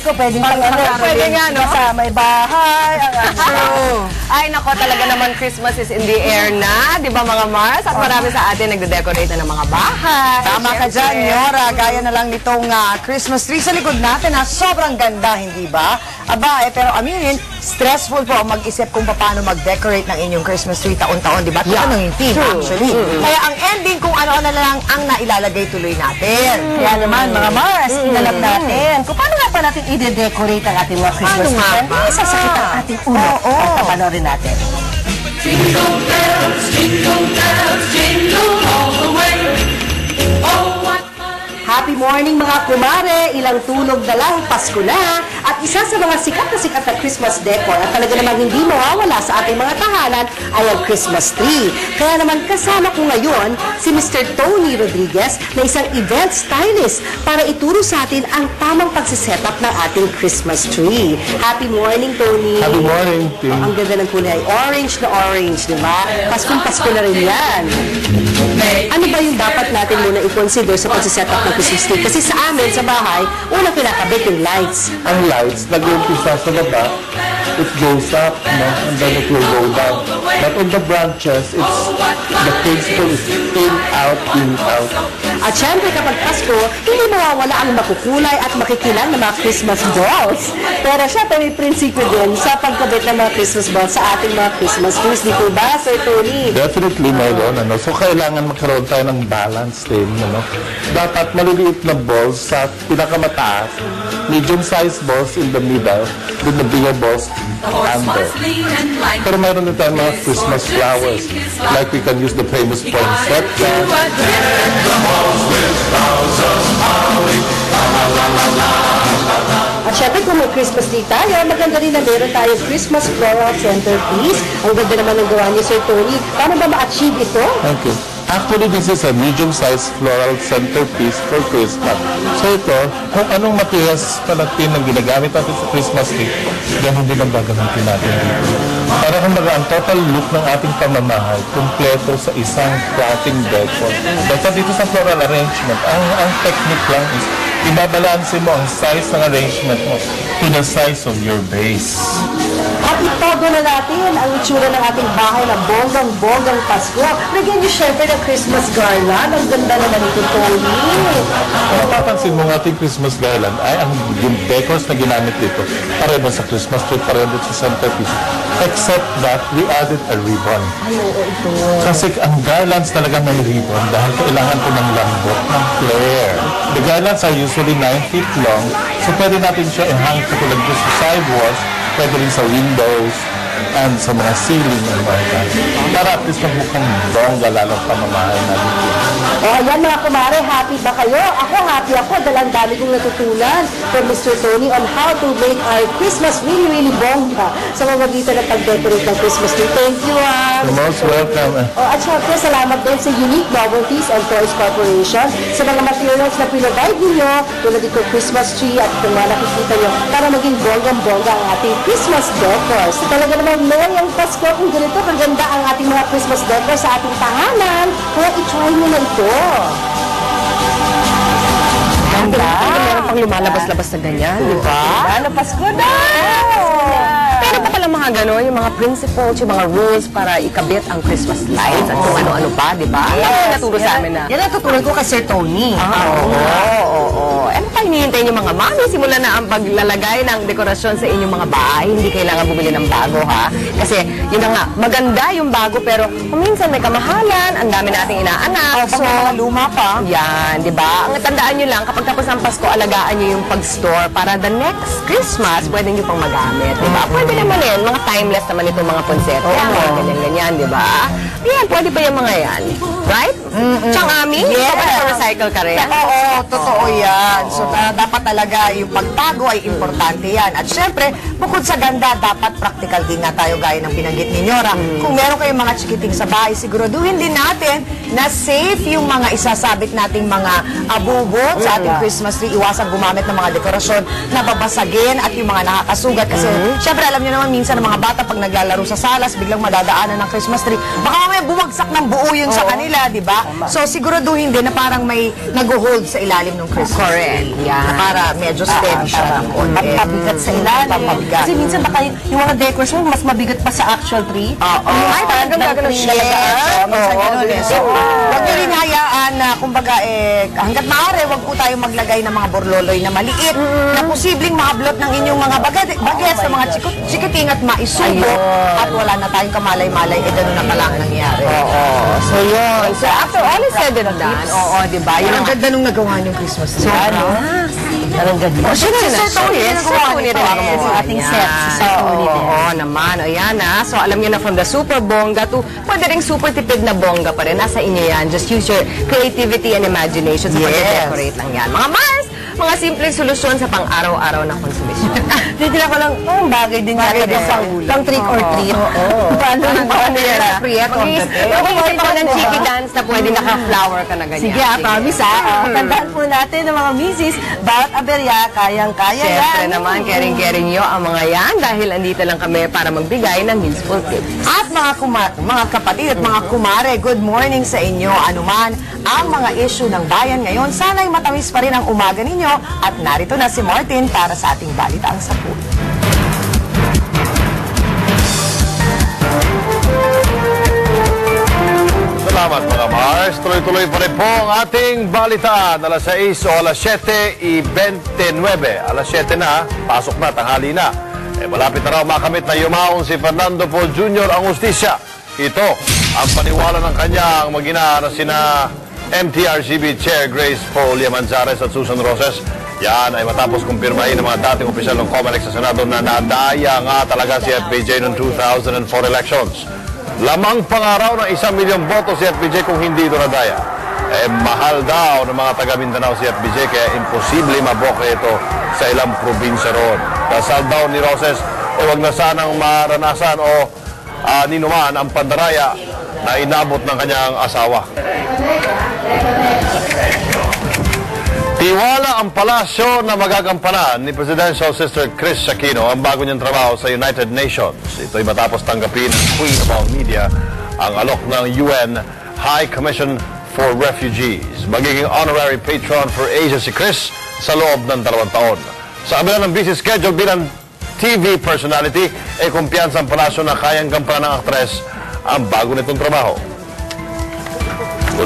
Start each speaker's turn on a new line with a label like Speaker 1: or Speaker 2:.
Speaker 1: Pasko, pwedeng
Speaker 2: Pwede nga, no?
Speaker 1: Sa may bahay.
Speaker 2: True. Ay, nako, talaga naman Christmas is in the air na. Di ba mga Mars? At marami sa atin nagde-decorate na ng mga bahay.
Speaker 1: Tama ka dyan, Yora. Gaya na lang nitong Christmas tree sa likod natin na sobrang ganda, hindi ba? Aba, pero aminin, stressful po ang mag-isip kung paano mag-decorate ng inyong Christmas tree taon-taon, di ba?
Speaker 2: Yeah.
Speaker 1: Ano yung theme, actually. Kaya ang ending, kung ano-ano na lang ang nailalagay tuloy natin. Kaya naman, mga Mars, inalam natin kung paano nga pa natin i-decorate ang ating mga Christmas tree. Hindi sasakit ang ating ulo. At papanoorin natin.
Speaker 3: Jingle bells, jingle all the way. Oh, what fun it is.
Speaker 4: Happy morning mga kumare! Ilang tulog na lang, Pasko na! At isa sa mga sikat na Christmas decor at talaga namang hindi mawawala sa ating mga tahanan ay ang Christmas tree. Kaya naman kasama ko ngayon si Mr. Tony Rodriguez na isang event stylist para ituro sa atin ang tamang pagsisetup ng ating Christmas tree. Happy morning, Tony!
Speaker 5: Happy morning, Tim.
Speaker 4: Ang ganda ng kulay. Orange na orange, di ba? Paskong-Pasko na rin yan. Ano ba yung dapat natin muna i-consider sa pagsisetup ng Christmas tree? Kasi sa amin, sa bahay, unang kinakabit yung lights.
Speaker 5: Ang lights, nag-umpisa sa baba, it goes up, no? And then it will go down. But on the branches, the principle is in, out, in, out.
Speaker 4: At syempre kapag Pasko, hindi mawawala ang makukulay at makikilang ng mga Christmas balls. Pero syempre may prinsipyo din sa pagkabit ng mga Christmas balls sa ating mga Christmas trees. Dito ba, Sir Tony?
Speaker 5: Definitely mayroon, ano? So, kailangan magkaroon tayo ng balance din, ano? Dapat maliliit na balls sa pinakamataas, medium-sized balls in the middle, with the bigger balls under. Pero mayroon din tayong mga Christmas flowers. Like we can use the famous poinsettia.
Speaker 4: At syempre kung may Christmas tree tayo, maganda rin na meron tayong Christmas floral centerpiece. Ang ganda naman ng gawa niyo, Sir Tony. Paano ba ma-achieve ito?
Speaker 5: Thank you. Actually, this is a medium-sized floral centerpiece for Christmas. So ito, kung anong materials palatin ang ginagamit natin sa Christmas tree, ganun din ang gagamitin natin dito. Para kumbaga, ang total look ng ating pamamahay, kumpleto sa isang plating decor. Basta dito sa floral arrangement, ang technique lang is, ibabalansin mo ang size ng arrangement mo to the size of your base.
Speaker 4: At itodo na natin ang itsura ng ating bahay na bonggang-bonggang Pasko. Lagyan niyo syempre ng Christmas garland. Ang ganda naman ito, Tony.
Speaker 5: Kung mapapansin mo ng ating Christmas garland ay ang decors na ginamit dito pareho sa Christmas tree, pareho sa centerpiece. Except that we added a ribbon.
Speaker 4: Ay, oo, ito.
Speaker 5: Kasi ang garlands talaga may ribbon dahil kailangan ko ng lambot, ng flare. The garlands are usually 9 feet long, so pwede natin siya i-hang katulad ko sa sidewalls, pwede rin sa windows, and sa mga ceiling and mga ganyan. Para at least magmukhang bongga lalong pamamahay natin.
Speaker 4: O, ayan mga kumare, happy ba kayo? Ako, happy ako. Dalang dami kong natutunan from Mr. Tony on how to make our Christmas really bongga sa mamagitan ng pag-decorate ng Christmas tree. Thank you,
Speaker 5: You're most welcome.
Speaker 4: O, at syempre, salamat din sa Unique Novelties and Toys Corporation sa mga materials na pinrovide ninyo tulad dito Christmas tree at kung mga nakikita nyo para maging bonggang-bongga ang ating Christmas decors. Talaga namang ngayong Pasko kung ganito kaganda ang ating mga Christmas decors sa ating tahanan. Kaya i-try nyo na ito.
Speaker 2: Ganda. Meron pang lumalabas-labas na ganyan, di ba?
Speaker 1: Ano, Pasko na!
Speaker 2: Pero pa pala mga gano'n, yung mga principles, yung mga rules para ikabit ang Christmas lights at kung ano-ano pa, di ba? Yes, naturo sa amin na.
Speaker 1: Yan ang tutunan ko kay Sir Tony.
Speaker 2: Oo. Ano pa hinihintay niyo mga mami? Simula na ang paglalagay ng dekorasyon sa inyong mga bahay. Hindi kailangan bumili ng bago, ha? Kasi, yun na nga, maganda yung bago, pero kung minsan may kamahalan, ang dami nating inaanak.
Speaker 1: So, mga luma pa.
Speaker 2: Yan, di ba? Ang tandaan nyo lang, kapag tapos ng Pasko, alagaan nyo yung pag-store para the next Christmas, pwede nyo pang magamit, di ba? Pwede naman yan, mga timeless naman itong mga ponsete. Ganyan-ganyan, di ba? Yan, pwede pa yung mga yan. Right? Tsangami?
Speaker 1: Yes.
Speaker 2: Recycle ka rin?
Speaker 1: Oo, totoo yan. So, dapat talaga yung pagtago ay importante yan. At syempre, bukod sa ganda, dapat practical din na tayo gaya ng binanggit ni Nyora. Kung meron kayong mga chikiting sa bahay, siguraduhin din natin na safe yung mga isasabit nating mga abubot sa ating Christmas tree. Iwasan gumamit ng mga dekorasyon na babasagin at yung mga nakakasugat. Kasi, syempre, alam nyo naman, minsan mga bata pag naglalaro sa salas, biglang madadaanan ng Christmas tree. Baka mamaya bumagsak ng buo yun sa kanila, di ba? So siguraduhin din na parang may nag-hold sa ilalim ng Christmas tree.
Speaker 2: Yan.
Speaker 1: Na para medyo steady siya ng konti.
Speaker 4: Papabigat sa ilalim.
Speaker 1: Papabigat.
Speaker 4: Kasi minsan baka yung mga decors mo mas mabigat pa sa actual tree.
Speaker 2: Ay, talagang gagano'n siya.
Speaker 1: Minsan ganun eh. So, huwag niyo rin hayaan na, kumbaga, hanggat maaari, huwag po tayong maglagay ng mga borloloy na maliit, na posibleng maablot ng inyong mga bagets sa mga chikiting at maisubo, at wala na tayong kamalay-malay, ganun na pala ang nangyari.
Speaker 2: So, yun. So, after all is said and done, di ba? Yun
Speaker 1: Ang
Speaker 2: ang
Speaker 1: ganda nung nagawa niyong Christmas tree.
Speaker 4: Parang ganda.
Speaker 1: Sir Tony, ginagawa
Speaker 2: Tony
Speaker 1: nito.
Speaker 2: rin
Speaker 4: Yes, ating set, si Sir Tony din.
Speaker 2: Oo naman, ayan na. So alam niyo na, from the super bongga to pwede ring super tipid na bongga pa rin. Nasa inyo yan. Just use your creativity and imagination sa pag-decorate lang yan. Mga Mars, mga simpleng solusyon sa pang-araw-araw na konsumisyon.
Speaker 4: Titira ko lang, bagay din yata pang trick or treat. Paano yan?
Speaker 2: Mag-iisip ako ng cheeky dance na pwede naka-flower ka na ganyan.
Speaker 4: Sige, promise tandaan po natin ng mga misis, bawat aberya, kayang-kaya yan.
Speaker 2: Siyempre naman, caring-caring nyo ang mga yan dahil andito lang kami para magbigay ng useful tips.
Speaker 1: At mga kapatid at mga kumare, good morning sa inyo. Anuman ang mga issue ng bayan ngayon, sana'y matamis pa rin ang umaga ninyo. At narito na si Martin para sa ating Balitaang Sapu.
Speaker 6: Salamat mga Mars. Tuloy-tuloy pa rin po ang ating balitaan. Alas 6 o alas 7:29. Alas 7 na, pasok na, tanghali na. Malapit na raw makamit na yumaon si Fernando Poe Jr. ang hustisya. Ito ang paniwala ng kanyang mag-ina na sina MTRCB Chair Grace Poe Liamanzares at Susan Roses. Yan ay matapos kumpirmahin ng mga dating opisyal ng COMELEC sa Senado na nadaya nga talaga si FPJ noong 2004 elections. Lamang pangaraw ng 1 milyong boto si FPJ kung hindi ito nadaya. Mahal daw ng mga taga Mindanao si FPJ kaya imposible maboke ito sa ilang probinsya roon. Dasal daw ni Roses, wag na sanang maranasan o ninuman ang pandaraya na inabot ng kanyang asawa. Tiwala ang palasyo na magagampanan ni Presidential Sister Chris Aquino ang bago niyang trabaho sa United Nations. Ito'y matapos tanggapin ng Queen of All Media ang alok ng UN High Commission for Refugees. Magiging honorary patron for Asia si Chris sa loob ng 2 taon. Sa kabila ng busy schedule bilang TV personality, kumpiyansa ang palasyo na kayang gampanan ng aktres ang bago nitong trabaho.